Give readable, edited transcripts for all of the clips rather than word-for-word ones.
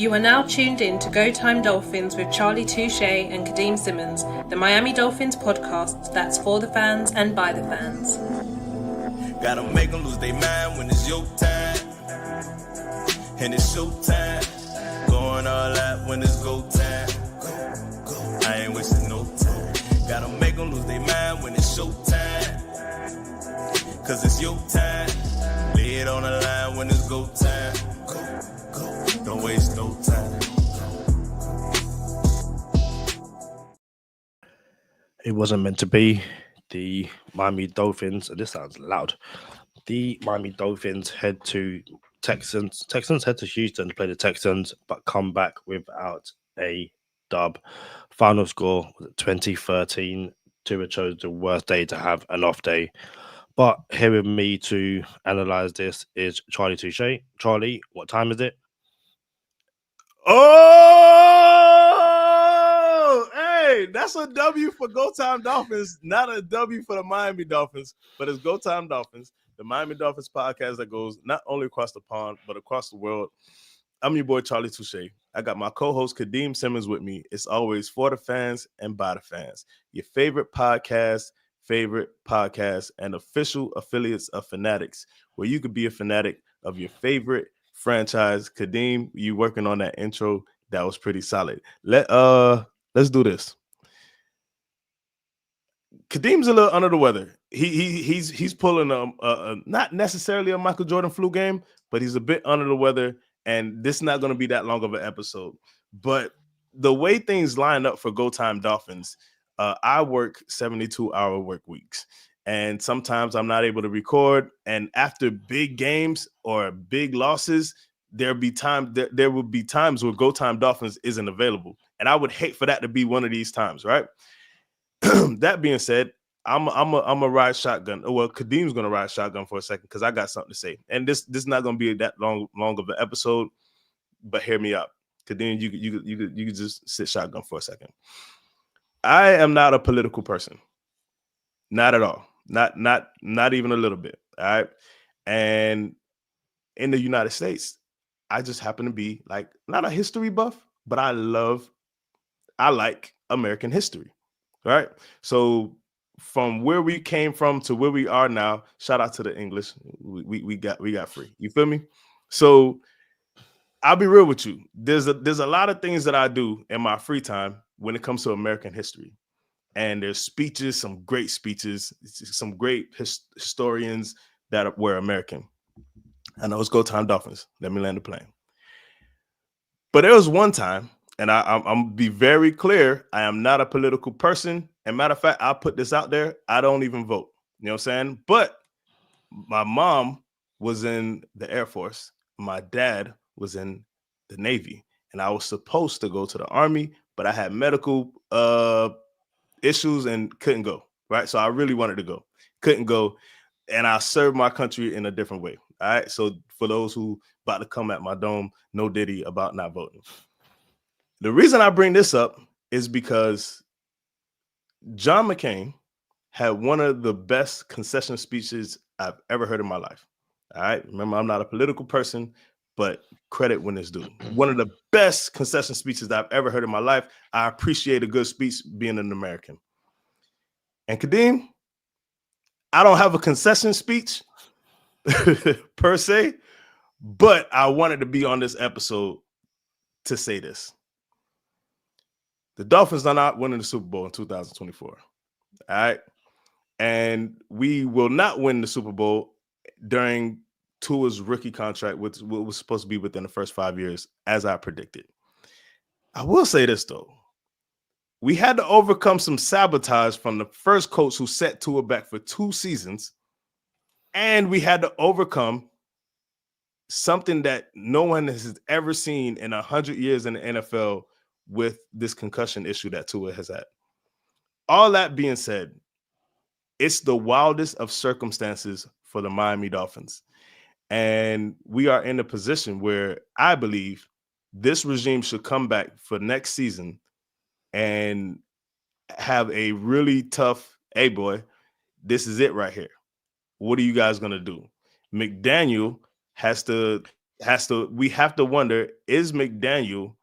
You are now tuned in to Go Time Dolphins with Charlie Touche and Kadeem Simmons, the Miami Dolphins podcast that's for the fans and by the fans. Gotta make them lose their mind when it's your time. And it's show time. Going all out when it's go time. Go. I ain't wasting no time. Gotta make them lose their mind when it's show time. Cause it's your time. Lay it on the line when it's go time. Go. Don't waste no time. It wasn't meant to be. The Miami Dolphins, and this sounds loud. The Miami Dolphins head to Texans. Texans head to Houston to play the Texans, but come back without a dub. Final score was 2013. Tua chose the worst day to have an off day. But here with me to analyze this is Charlie Touche. Charlie, what time is it? Oh, hey, that's a W for Go Time Dolphins, not a W for the Miami Dolphins, but it's Go Time Dolphins, the Miami Dolphins podcast that goes not only across the pond, but across the world. I'm your boy, Charlie Touche. I got my co-host, Kadeem Simmons, with me. It's always for the fans and by the fans. Your favorite podcast, and official affiliates of Fanatics, where you could be a fanatic of your favorite franchise. Kadeem, you working on that intro? That was pretty solid. Let's do this. Kadeem's a little under the weather. He's pulling not necessarily a Michael Jordan flu game, but he's a bit under the weather, and this is not going to be that long of an episode. But the way things line up for Go Time Dolphins, I work 72-hour work weeks, and sometimes I'm not able to record. And after big games or big losses, there will be times where Go Time Dolphins isn't available, and I would hate for that to be one of these times, right? That being said, I'm a ride shotgun. Well, Kadeem's gonna ride shotgun for a second because I got something to say, and this is not gonna be that long of an episode. But hear me out, Kadeem. You could just sit shotgun for a second. I am not a political person, not at all, not even a little bit. All right, and in the United States, I just happen to be like not a history buff, but I like American history. Right. So from where we came from to where we are now, shout out to the English. We got free. You feel me? So I'll be real with you. There's a lot of things that I do in my free time when it comes to American history. And there's speeches, some great speeches, some great historians that were American. I know it's Go Time Dolphins. Let me land the plane. But there was one time, and I'm going to be very clear, I am not a political person. And matter of fact, I'll put this out there. I don't even vote. You know what I'm saying? But my mom was in the Air Force. My dad was in the Navy. And I was supposed to go to the Army, but I had medical issues and couldn't go. Right? So I really wanted to go. Couldn't go. And I served my country in a different way. All right? So for those who about to come at my dome, no diddy about not voting. The reason I bring this up is because John McCain had one of the best concession speeches I've ever heard in my life. All right. Remember, I'm not a political person, but credit when it's due. One of the best concession speeches that I've ever heard in my life. I appreciate a good speech being an American. And Kadeem, I don't have a concession speech per se, but I wanted to be on this episode to say this. The Dolphins are not winning the Super Bowl in 2024. All right. And we will not win the Super Bowl during Tua's rookie contract, which was supposed to be within the first 5 years, as I predicted. I will say this, though. We had to overcome some sabotage from the first coach who set Tua back for 2 seasons. And we had to overcome something that no one has ever seen in 100 years in the NFL with this concussion issue that Tua has had. All that being said, it's the wildest of circumstances for the Miami Dolphins. And we are in a position where I believe this regime should come back for next season and have a really tough, hey boy, this is it right here. What are you guys going to do? McDaniel has to we have to wonder, is McDaniel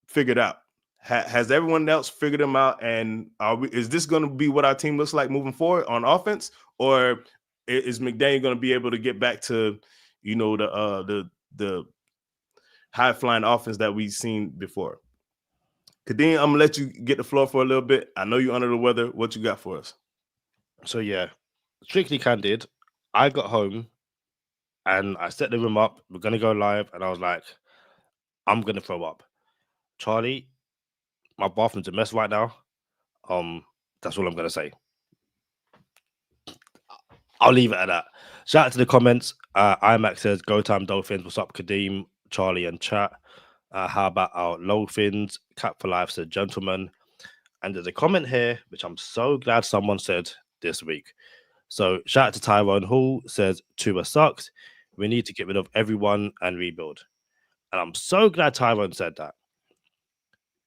figured out? Has everyone else figured him out? And is this going to be what our team looks like moving forward on offense, or is McDaniel going to be able to get back to, the high flying offense that we've seen before? Kadeem, I'm gonna let you get the floor for a little bit. I know you're under the weather. What you got for us? So yeah, strictly candid, I got home and I set the room up. We're gonna go live, and I was like, I'm gonna throw up. Charlie, my bathroom's a mess right now. That's all I'm gonna say. I'll leave it at that. Shout out to the comments. IMAX says, "Go time Dolphins." What's up, Kadeem, Charlie, and chat? How about our Dolphins? Cap for life said, "Gentlemen." And there's a comment here which I'm so glad someone said this week. So shout out to Tyrone Hall, says Tua sucks. We need to get rid of everyone and rebuild. And I'm so glad Tyrone said that,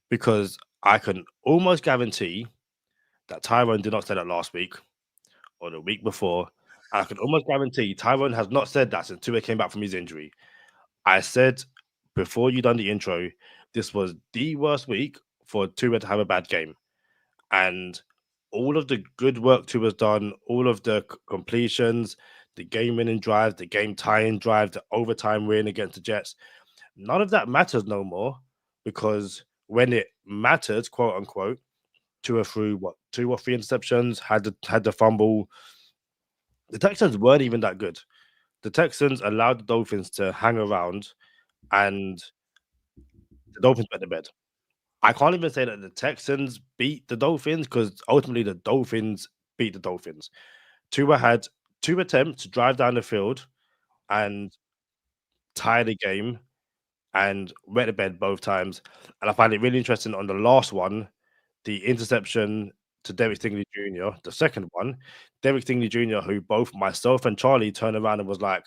because I can almost guarantee that Tyrone did not say that last week or the week before. I can almost guarantee Tyrone has not said that since Tua came back from his injury. I said before you done the intro, this was the worst week for Tua to have a bad game. And all of the good work Tua's done, all of the completions, the game-winning drive, the game-tying drive, the overtime win against the Jets, none of that matters no more, because when it matters, quote unquote, Tua threw 2 or 3 interceptions, had the fumble. The Texans weren't even that good. The Texans allowed the Dolphins to hang around, and the Dolphins went to bed. I can't even say that the Texans beat the Dolphins, because ultimately the Dolphins beat the Dolphins. Tua had 2 attempts to drive down the field and tie the game, and went to bed both times. And I find it really interesting on the last one, the interception to Derek Stingley Jr., the second one, Derek Stingley Jr., who both myself and Charlie turned around and was like,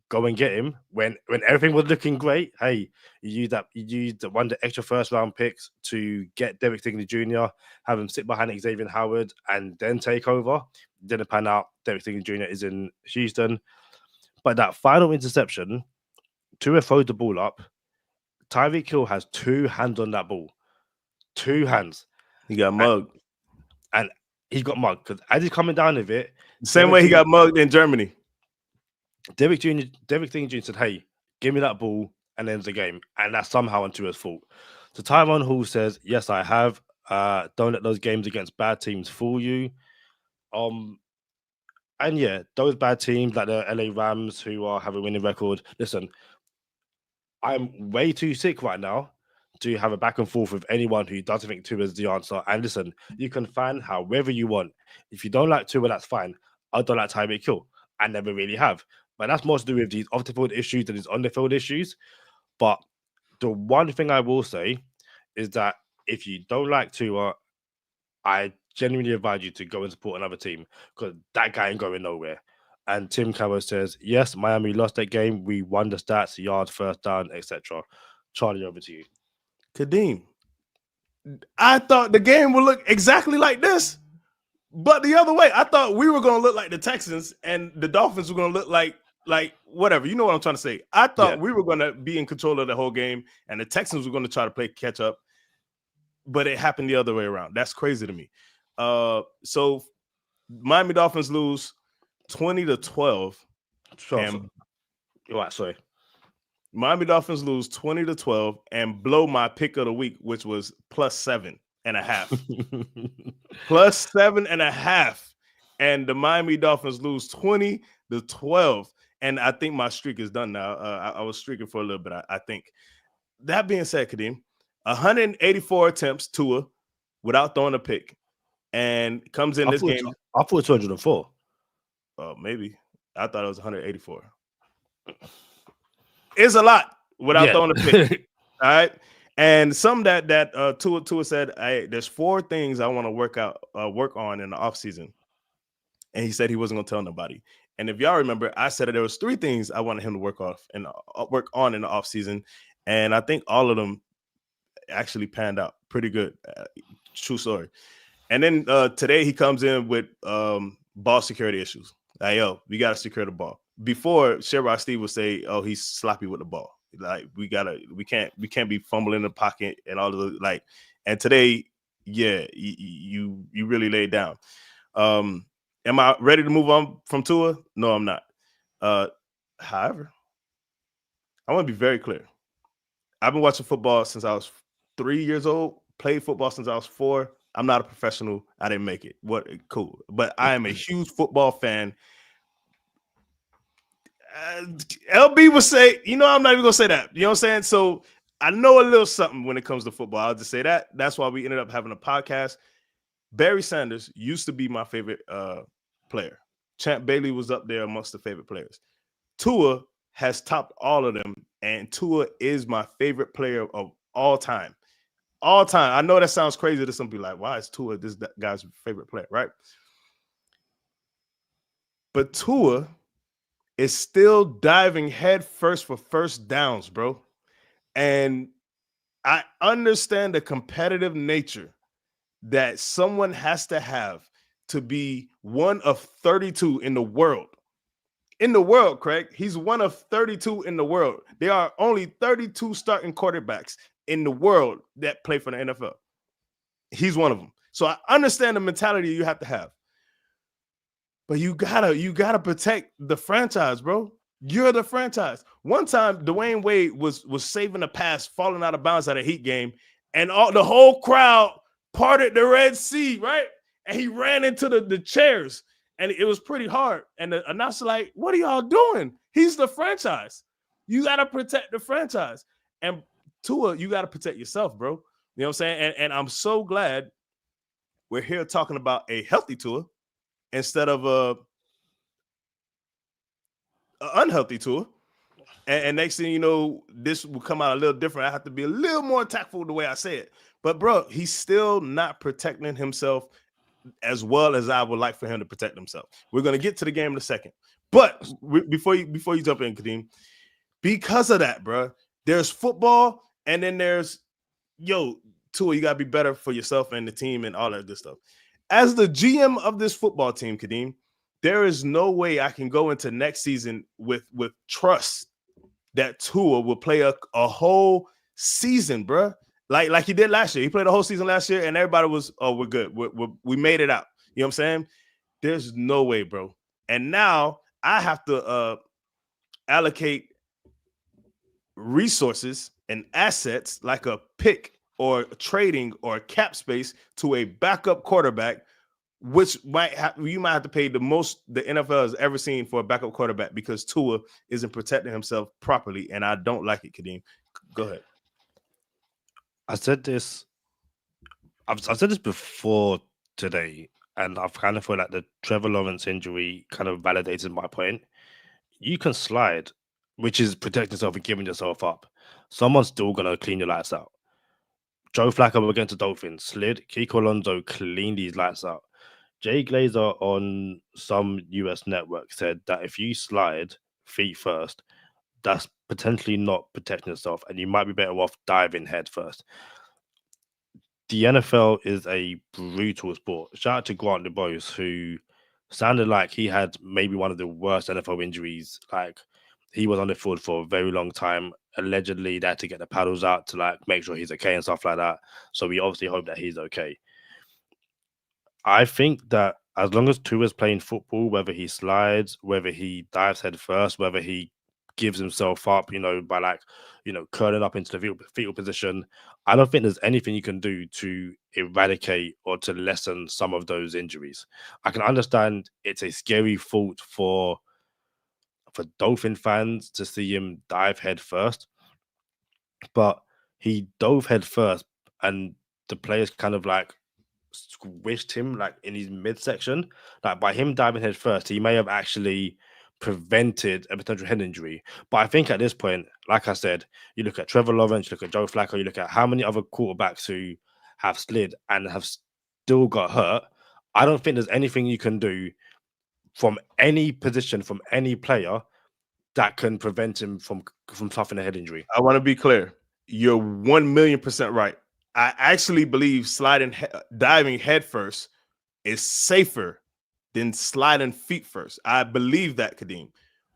go and get him when everything was looking great. Hey, you used one of the extra first round picks to get Derek Stingley Jr., have him sit behind Xavier Howard, and then take over. Didn't pan out. Derek Stingley Jr. is in Houston. But that final interception, Tua throws the ball up. Tyreek Hill has 2 hands on that ball. 2 hands. He got mugged. And he got mugged, because as he's coming down with it, same way he got mugged in Germany. Derek Stingley Jr. said, hey, give me that ball, and ends the game. And that's somehow on Tua's fault. So Tyrone Hall says, yes, I have. Don't let those games against bad teams fool you. And yeah, those bad teams like the LA Rams, who have a winning record. Listen, I'm way too sick right now to have a back and forth with anyone who doesn't think Tua is the answer. And listen, you can fan however you want. If you don't like Tua, that's fine. I don't like Tyreek Hill. I never really have. But that's more to do with these off-the-field issues than these on-the-field issues. But the one thing I will say is that if you don't like Tua, I genuinely advise you to go and support another team, because that guy ain't going nowhere. And Tim Carroll says, yes, Miami lost that game. We won the stats, yards, first down, etc. Charlie, over to you. Kadeem, I thought the game would look exactly like this, but the other way. I thought we were going to look like the Texans and the Dolphins were going to look like whatever. You know what I'm trying to say? I thought we were going to be in control of the whole game and the Texans were going to try to play catch up, but it happened the other way around. That's crazy to me. So Miami Dolphins lose 20-12. Sorry. Miami Dolphins lose 20-12 and blow my pick of the week, which was +7.5. +7.5. And the Miami Dolphins lose 20-12. And I think my streak is done now. I was streaking for a little bit, I think. That being said, Kadeem, 184 attempts, Tua, without throwing a pick. And comes in this game. I thought 204. Oh, maybe. I thought it was 184. It's a lot without throwing a pick. All right. And some that Tua said, hey, there's 4 things I want to work on in the offseason. And he said he wasn't going to tell nobody. And if y'all remember, I said that there was 3 things I wanted him to work on in the offseason. And I think all of them actually panned out pretty good. True story. And then today he comes in with ball security issues. Like, yo, we gotta secure the ball. Before, Sherrod Steve would say, "Oh, he's sloppy with the ball. Like, we can't be fumbling in the pocket and all of the like." And today, yeah, you really laid down. Am I ready to move on from Tua? No, I'm not. However, I want to be very clear. I've been watching football since I was 3 years old. Played football since I was 4. I'm not a professional. I didn't make it. What cool, but I am a huge football fan. LB would say, I'm not even gonna say that. You know what I'm saying? So I know a little something when it comes to football. I'll just say that. That's why we ended up having a podcast. Barry Sanders used to be my favorite player. Champ Bailey was up there amongst the favorite players. Tua has topped all of them, and Tua is my favorite player of all time. All time. I know that sounds crazy to some people, like, why is Tua this guy's favorite player, right? But Tua is still diving head first for first downs, bro. And I understand the competitive nature that someone has to have to be one of 32 in the world. In the world, Craig, he's one of 32 in the world. There are only 32 starting quarterbacks in the world that play for the NFL. He's one of them. So I understand the mentality you have to have. But you gotta protect the franchise, bro. You're the franchise. One time, Dwayne Wade was saving a pass, falling out of bounds at a Heat game, and the whole crowd parted the Red Sea, right? And he ran into the chairs, and it was pretty hard. And the announcer like, "What are y'all doing? He's the franchise. You gotta protect the franchise." And Tua, you gotta protect yourself, bro. You know what I'm saying? And I'm so glad we're here talking about a healthy Tua instead of a unhealthy Tua. And next thing you know, this will come out a little different. I have to be a little more tactful the way I say it. But bro, he's still not protecting himself as well as I would like for him to protect himself. We're gonna get to the game in a second. But before you jump in, Kadeem, because of that, bro, there's football, and then there's Tua, you gotta be better for yourself and the team and all that good stuff. As the GM of this football team, Kadeem, there is no way I can go into next season with trust that Tua will play a whole season, bro. Like he did last year. He played a whole season last year, and everybody was, "Oh, we're good. We made it out." You know what I'm saying? There's no way, bro. And now I have to allocate resources and assets like a pick or trading or cap space to a backup quarterback, which you might have to pay the most the NFL has ever seen for a backup quarterback because Tua isn't protecting himself properly, and I don't like it, Kadeem. Go ahead. I said this. I've said this before today, and I've kind of felt like the Trevor Lawrence injury kind of validated my point. You can slide, which is protecting yourself and giving yourself up. Someone's still gonna clean your lights out. Joe Flacco against the Dolphins slid. Kiko Alonso cleaned these lights out. Jay Glazer on some US network said that if you slide feet first, that's potentially not protecting yourself, and you might be better off diving head first. The NFL is a brutal sport. Shout out to Grant DuBose, who sounded like he had maybe one of the worst NFL injuries. Like, he was on the field for a very long time. Allegedly, they had to get the paddles out to like make sure he's okay and stuff like that. So we obviously hope that he's okay. I think that as long as Tua's playing football, whether he slides, whether he dives head first, whether he gives himself up, by curling up into the fetal position, I don't think there's anything you can do to eradicate or to lessen some of those injuries. I can understand it's a scary thought for Dolphin fans to see him dive head first, but he dove head first, and the players kind of like squished him like in his midsection. Like, by him diving head first, he may have actually prevented a potential head injury. But I think at this point, like I said, you look at Trevor Lawrence, you look at Joe Flacco, you look at how many other quarterbacks who have slid and have still got hurt. I don't think there's anything you can do from any position, from any player, that can prevent him from suffering a head injury. I want to be clear. You're 1,000,000% right. I actually believe diving head first is safer than sliding feet first. I believe that, Kadeem.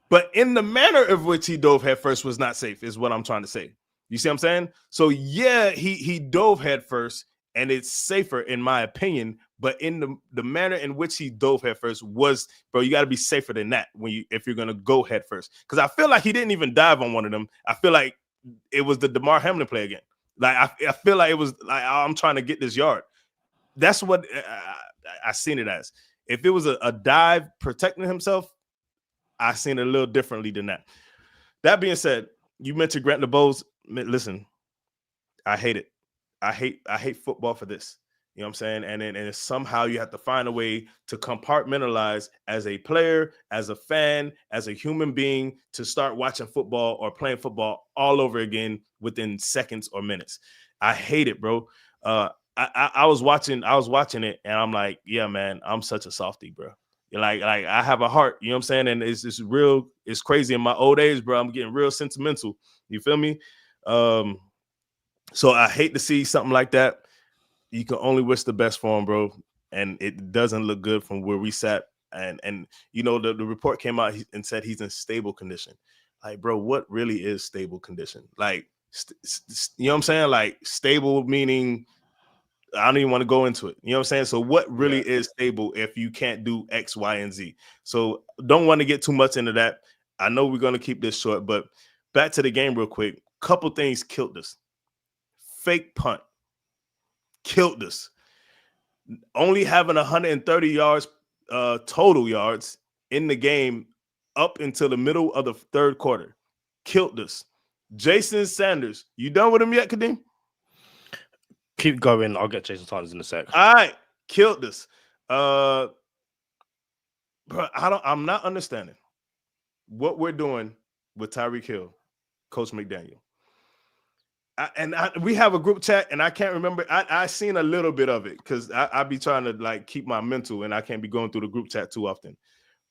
But in the manner of which he dove head first was not safe, is what I'm trying to say. You see what I'm saying? So yeah, he dove head first, and it's safer in my opinion. But in the manner in which he dove head first was, bro, you got to be safer than that if you're gonna go head first. Because I feel like he didn't even dive on one of them. I feel like it was the DeMar Hamlin play again. Like I feel like it was like I'm trying to get this yard. That's what I seen it as. If it was a dive protecting himself, I seen it a little differently than that. That being said, you mentioned Grant LeBeau's. Listen, I hate it. I hate football for this. You know what I'm saying? And somehow you have to find a way to compartmentalize as a player, as a fan, as a human being to start watching football or playing football all over again within seconds or minutes. I hate it, bro. I was watching it and I'm like, yeah, man, I'm such a softie, bro. Like I have a heart, you know what I'm saying? And it's real, it's crazy in my old age, bro. I'm getting real sentimental. You feel me? So I hate to see something like that. You can only wish the best for him, bro. And it doesn't look good from where we sat. And you know, the report came out and said he's in stable condition. Like, bro, what really is stable condition? Like, you know what I'm saying? Like, stable meaning I don't even want to go into it. You know what I'm saying? So what really is stable if you can't do X, Y, and Z? So don't want to get too much into that. I know we're going to keep this short, but back to the game real quick. Couple things killed us. Fake punt killed us. Only having 130 yards total yards in the game up until the middle of the third quarter killed us. Jason Sanders, you done with him yet, Kadeem? Keep going. I'll get Jason Sanders in a sec. All right, killed this. Bro, I'm not understanding what we're doing with Tyreek Hill, Coach McDaniel. We have a group chat, and I can't remember. I seen a little bit of it because I be trying to like keep my mental, and I can't be going through the group chat too often.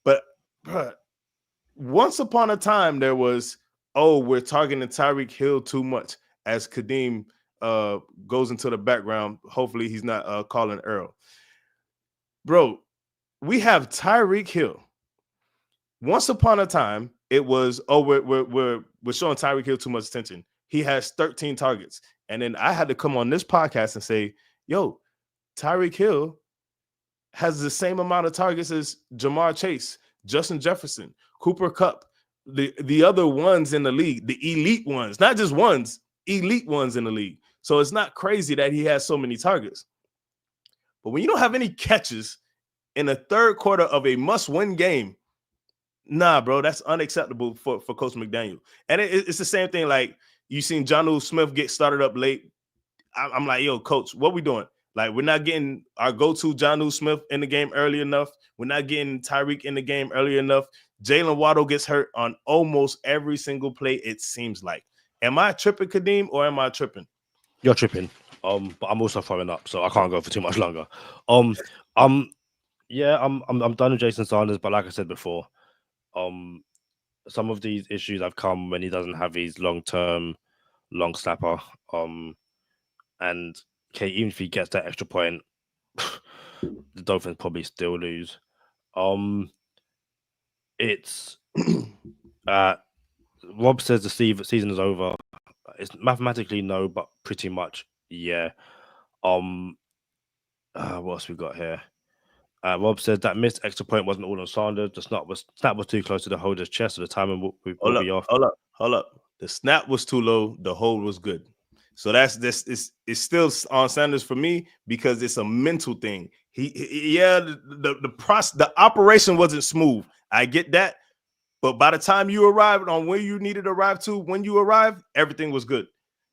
But bro, once upon a time there was, we're targeting Tyreek Hill too much as Kadeem goes into the background. Hopefully he's not calling Earl. Bro, we have Tyreek Hill. Once upon a time, it was, we're showing Tyreek Hill too much attention. He has 13 targets. And then I had to come on this podcast and say, yo, Tyreek Hill has the same amount of targets as Jamar Chase, Justin Jefferson, Cooper Kupp, the other ones in the league, the elite ones, not just ones, elite ones in the league. So it's not crazy that he has so many targets. But when you don't have any catches in the third quarter of a must-win game, nah, bro, that's unacceptable for Coach McDaniel. And it's the same thing. Like, you seen Jonnu Smith get started up late. I'm like, yo, Coach, what we doing? Like, we're not getting our go-to Jonnu Smith in the game early enough. We're not getting Tyreek in the game early enough. Jaylen Waddle gets hurt on almost every single play, it seems like. Am I tripping, Kadeem, or am I tripping? You're tripping. But I'm also throwing up, so I can't go for too much longer. Yeah, I'm done with Jason Sanders, but like I said before, some of these issues have come when he doesn't have his long-term long snapper. And okay, even if he gets that extra point, the Dolphins probably still lose. It's Rob says the season is over. It's mathematically no, but pretty much yeah. What else we got here? Rob said that missed extra point wasn't all on Sanders. The snap was too close to the holder's chest, so the timing will be off. Hold up. The snap was too low. The hold was good. So it's still on Sanders for me because it's a mental thing. The operation wasn't smooth. I get that, but by the time you arrived on where you needed to arrive to, when you arrived, everything was good.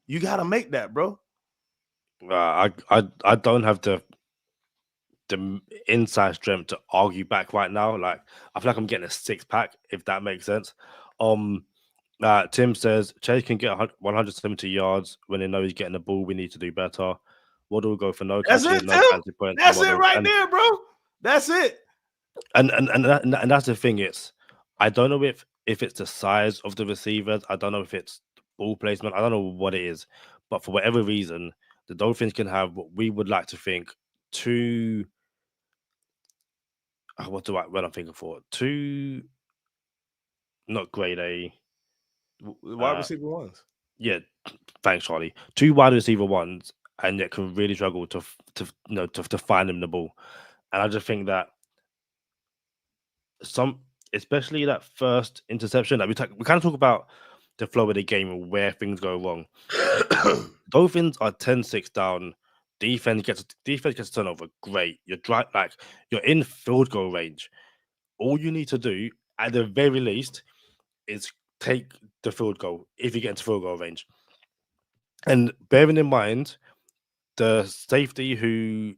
You got to make that, bro. I don't have the inside strength to argue back right now. Like, I feel like I'm getting a 6-pack, if that makes sense. Tim says Chase can get 170 yards when they know he's getting the ball. We need to do better. Waddle will go for no catches, no fancy points. That's it right there, bro. That's it. And that's the thing. I don't know if it's the size of the receivers. I don't know if it's ball placement. I don't know what it is. But for whatever reason, the Dolphins can have what we would like to think two what I'm thinking for? Two, not grade A. Wide receiver ones. Yeah, thanks, Charlie. Two wide receiver ones, and yet can really struggle to find him the ball. And I just think that especially that first interception, like we kind of talk about the flow of the game and where things go wrong. Dolphins are 10-6 down. Defense gets a turnover. Great. You're in field goal range. All you need to do, at the very least, is take the field goal if you get into field goal range. And bearing in mind, the safety who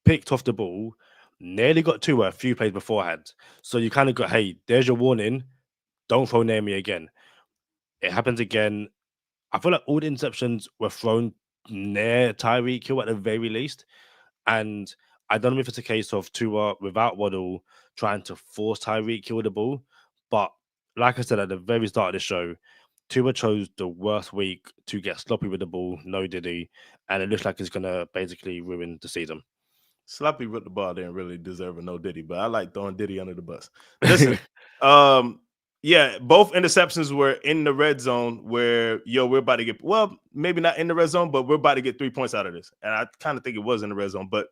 picked off the ball nearly got Tua a few plays beforehand. So you kind of got, hey, there's your warning. Don't throw near me again. It happens again. I feel like all the interceptions were thrown near Tyreek Hill at the very least. And I don't know if it's a case of Tua without Waddle trying to force Tyreek Hill the ball. But like I said at the very start of the show, Tua chose the worst week to get sloppy with the ball. No did he. And it looks like it's going to basically ruin the season. Sloppy with the ball didn't really deserve a no Diddy, but I like throwing Diddy under the bus. Listen, yeah, both interceptions were in the red zone where, we're about to get, well, maybe not in the red zone, but we're about to get 3 points out of this. And I kind of think it was in the red zone, but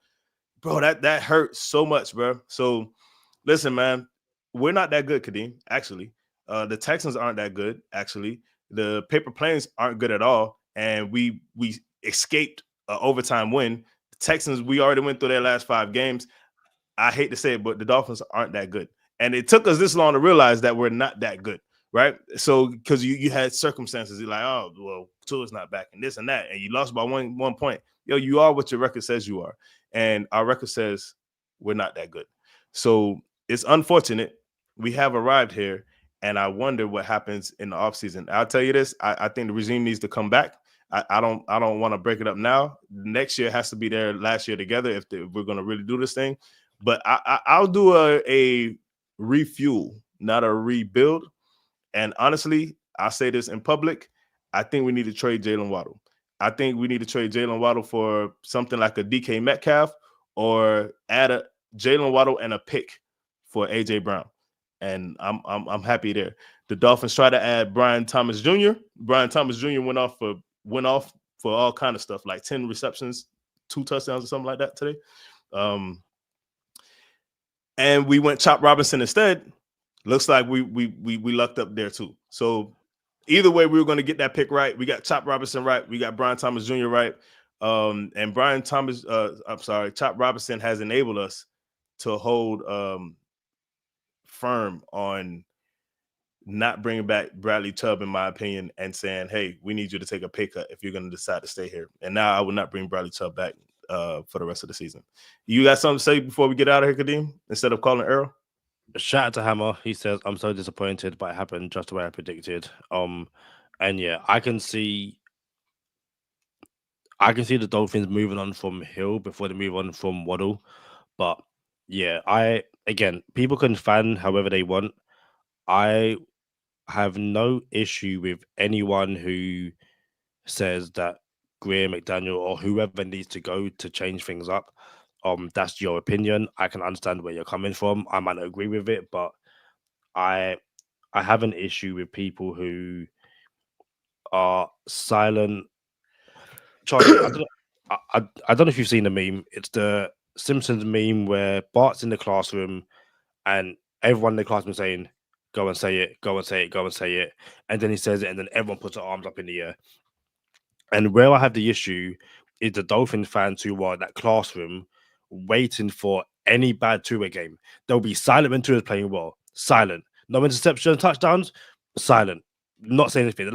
bro, that hurt so much, bro. So listen, man, we're not that good, Kadeem, actually. The Texans aren't that good, actually. The paper planes aren't good at all. And we escaped an overtime win. The Texans, we already went through their last 5 games. I hate to say it, but the Dolphins aren't that good. And it took us this long to realize that we're not that good, right? So because you had circumstances, you're like, oh, well, Tua's not back and this and that, and you lost by one point. You are what your record says you are. And our record says we're not that good. So it's unfortunate. We have arrived here, and I wonder what happens in the offseason. I'll tell you this. I think the regime needs to come back. I don't want to break it up now. Next year has to be there last year together if we're going to really do this thing. But I'll do a refuel, not a rebuild. And honestly, I say this in public. I think we need to trade Jaylen Waddle. I think we need to trade Jaylen Waddle for something like a DK Metcalf, or add a Jaylen Waddle and a pick for AJ Brown. And I'm happy there. The Dolphins try to add Brian Thomas Jr. Brian Thomas Jr. went off for all kind of stuff, like 10 receptions, 2 touchdowns or something like that today. And we went Chop Robinson instead. Looks like we lucked up there too. So either way, we were going to get that pick right. We got Chop Robinson right. We got Brian Thomas Jr. right. And Chop Robinson has enabled us to hold firm on not bringing back Bradley Chubb, in my opinion, and saying, hey, we need you to take a pay cut if you're going to decide to stay here. And now I will not bring Bradley Chubb back for the rest of the season. You got something to say before we get out of here, Kadeem, instead of calling Earl? Shout out to Hammer. He says, I'm so disappointed, but it happened just the way I predicted. And yeah, I can see the Dolphins moving on from Hill before they move on from Waddle. But yeah, people can fan however they want. I have no issue with anyone who says that Greer, McDaniel, or whoever needs to go to change things up. That's your opinion. I can understand where you're coming from. I might not agree with it, but I have an issue with people who are silent. Charlie, I don't know if you've seen the meme. It's the Simpsons meme where Bart's in the classroom and everyone in the classroom saying, go and say it, go and say it, go and say it. And then he says it, and then everyone puts their arms up in the air. And where I have the issue is the Dolphin fans who are in that classroom waiting for any bad Tua game. They'll be silent when Tua's playing well. Silent. No interception, touchdowns. Silent. Not saying anything.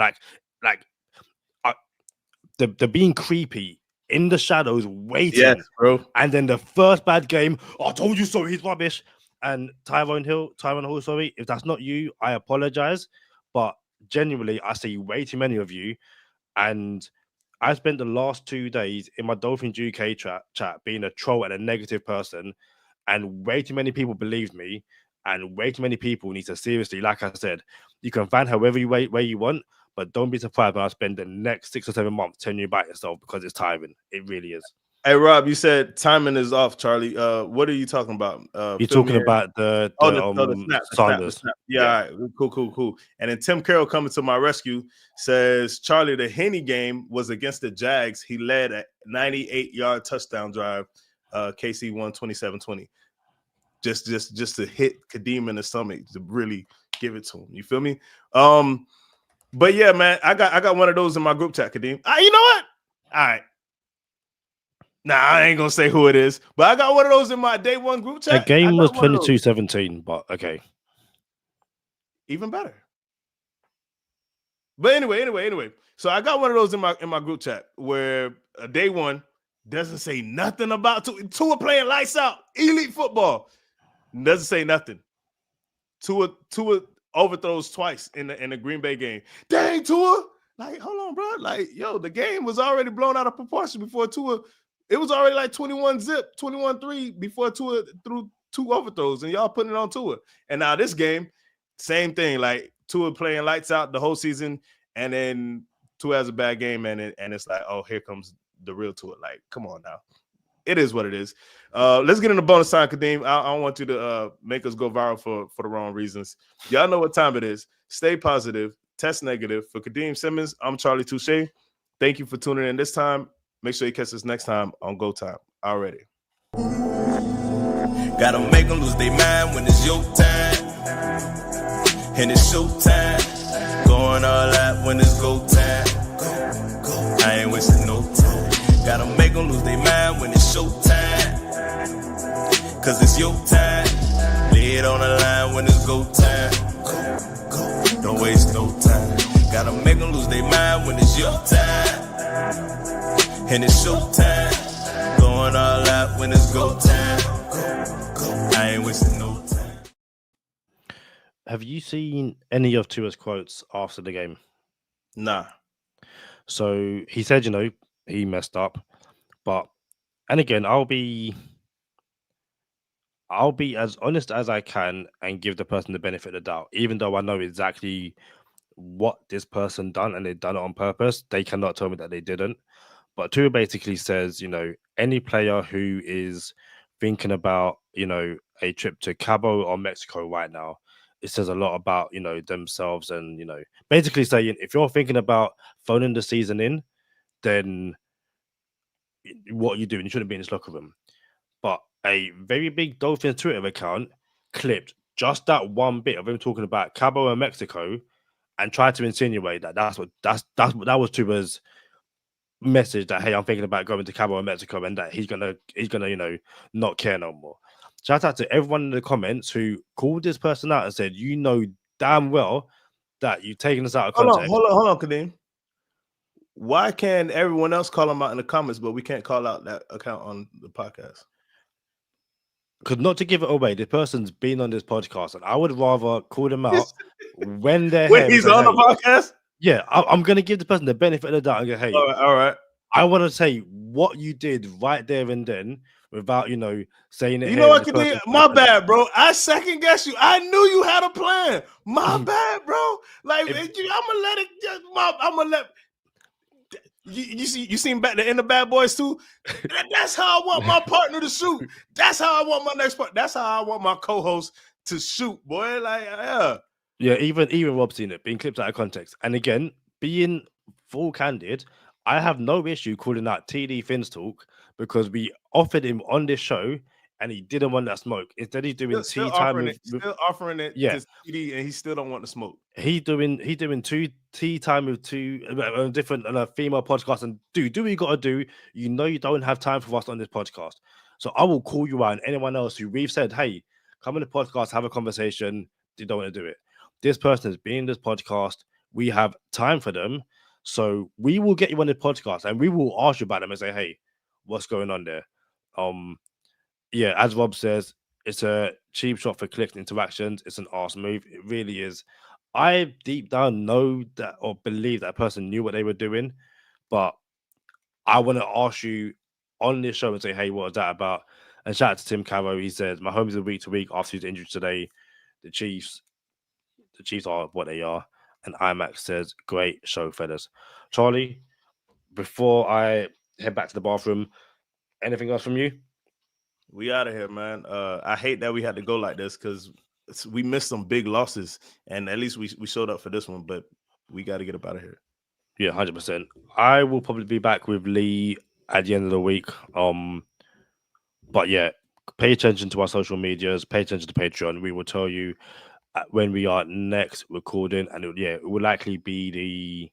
They're being creepy in the shadows, waiting. Yes, bro. And then the first bad game, I told you so. He's rubbish. And Tyron Hill, sorry, if that's not you, I apologize. But genuinely, I see way too many of you. And I spent the last 2 days in my Dolphins UK chat being a troll and a negative person, and way too many people believed me, and way too many people need to seriously, like I said, you can fan however way you want, but don't be surprised when I spend the next 6 or 7 months telling you about yourself, because it's tiring. It really is. Hey Rob, you said timing is off, Charlie. What are you talking about? You're fill me talking in. about the The Sanders. snap. Yeah, all right. Cool. And then Tim Carroll coming to my rescue says, Charlie, the Henny game was against the Jags. He led a 98-yard touchdown drive. KC won 27-20. Just to hit Kadeem in the stomach to really give it to him. You feel me? But yeah, man, I got one of those in my group chat, Kadeem. You know what? All right. Nah, I ain't gonna say who it is, but I got one of those in my day one group chat. The game was 22-17, but okay. Even better. But anyway. So I got one of those in my group chat where day one doesn't say nothing about Tua playing lights out, elite football. Doesn't say nothing. Tua overthrows twice in the Green Bay game. Dang, Tua! Like, hold on, bro. Like, yo, the game was already blown out of proportion before Tua. It was already like 21-zip, 21-3 before Tua threw 2 overthrows, and y'all putting it on Tua. And now this game, same thing. Like Tua playing lights out the whole season, and then Tua has a bad game, and it's like, oh, here comes the real Tua. Like, come on now. It is what it is. Let's get in the bonus time, Kadeem. I don't want you to make us go viral for the wrong reasons. Y'all know what time it is. Stay positive. Test negative. For Kadeem Simmons, I'm Charlie Touche. Thank you for tuning in this time. Make sure you catch us next time on Go Time. Already. Gotta make them lose their mind when it's your time. And it's show time. Going all out when it's go time. I ain't wasting no time. Gotta make them lose their mind when it's show time. Cause it's your time. Lay it on the line when it's go time. Don't waste no time. Gotta make them lose their mind when it's your time. And it's showtime. Going all out when it's go time. I ain't wasting no time. Have you seen any of Tua's quotes after the game? Nah. So he said, he messed up. And again, I'll be as honest as I can and give the person the benefit of the doubt, even though I know exactly what this person done and they've done it on purpose. They cannot tell me that they didn't. But Tua basically says, any player who is thinking about, a trip to Cabo or Mexico right now, it says a lot about, themselves and, basically saying if you're thinking about phoning the season in, then what are you doing? You shouldn't be in this locker room. But a very big Dolphins Twitter account clipped just that one bit of him talking about Cabo and Mexico and tried to insinuate that that was Tua's message that, hey, I'm thinking about going to Cabo and Mexico and that he's gonna not care no more. Shout out to everyone in the comments who called this person out and said, damn well that you've taken us out of context. Hold on, Kadeem. Why can everyone else call them out in the comments, but we can't call out that account on the podcast? Because not to give it away, this person's been on this podcast, and I would rather call them out when they're when he's on the podcast. Yeah, I'm going to give the person the benefit of the doubt and go, hey, all right. I want to say what you did right there and then without, saying it. You know what, Kadeem? My bad, bro. I second guess you. I knew you had a plan. My bad, bro. Like, I'm going to let it. I'm going to let. You seen back in the Bad Boys too? That's how I want my partner to shoot. That's how I want my next part. That's how I want my co-host to shoot, boy. Like, yeah. Even Rob's seen it being clipped out of context. And again, being full candid, I have no issue calling out TD Finn's talk because we offered him on this show and he didn't want that smoke. Instead, he's doing still offering it to TD, and he still don't want the smoke. He's doing tea time with two different female podcasts, and do what you got to do. You don't have time for us on this podcast, so I will call you out. And anyone else who we've said, hey, come on the podcast, have a conversation. They don't want to do it. This person is being this podcast. We have time for them, so we will get you on the podcast, and we will ask you about them and say, hey, what's going on there? Yeah, as Rob says, it's a cheap shot for clicks and interactions. It's an arse move. It really is. I deep down know that or believe that person knew what they were doing, but I want to ask you on this show and say, hey, what was that about? And shout out to Tim Carroll. He says, my home is a week to week after his injury today. The Chiefs are what they are. And IMAX says, great show, fellas. Charlie, before I head back to the bathroom, Anything else from you? We out of here, man. I hate that we had to go like this because we missed some big losses, and at least we showed up for this one. But we got to get up out of here. Yeah, 100%. I will probably be back with Lee at the end of the week. But yeah, pay attention to our social medias. Pay attention to Patreon. We will tell you when we are next recording, and it will likely be the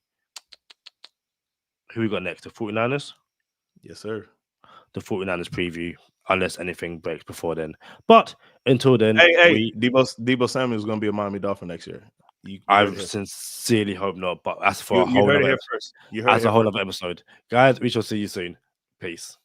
who we got next. The 49ers. Yes, sir. The 49ers preview, unless anything breaks before then. But until then, Debo Samuel is going to be a Miami Dolphin next year. I sincerely hope not, but that's for a you whole heard other it first. That's a whole other episode. Guys, we shall see you soon. Peace.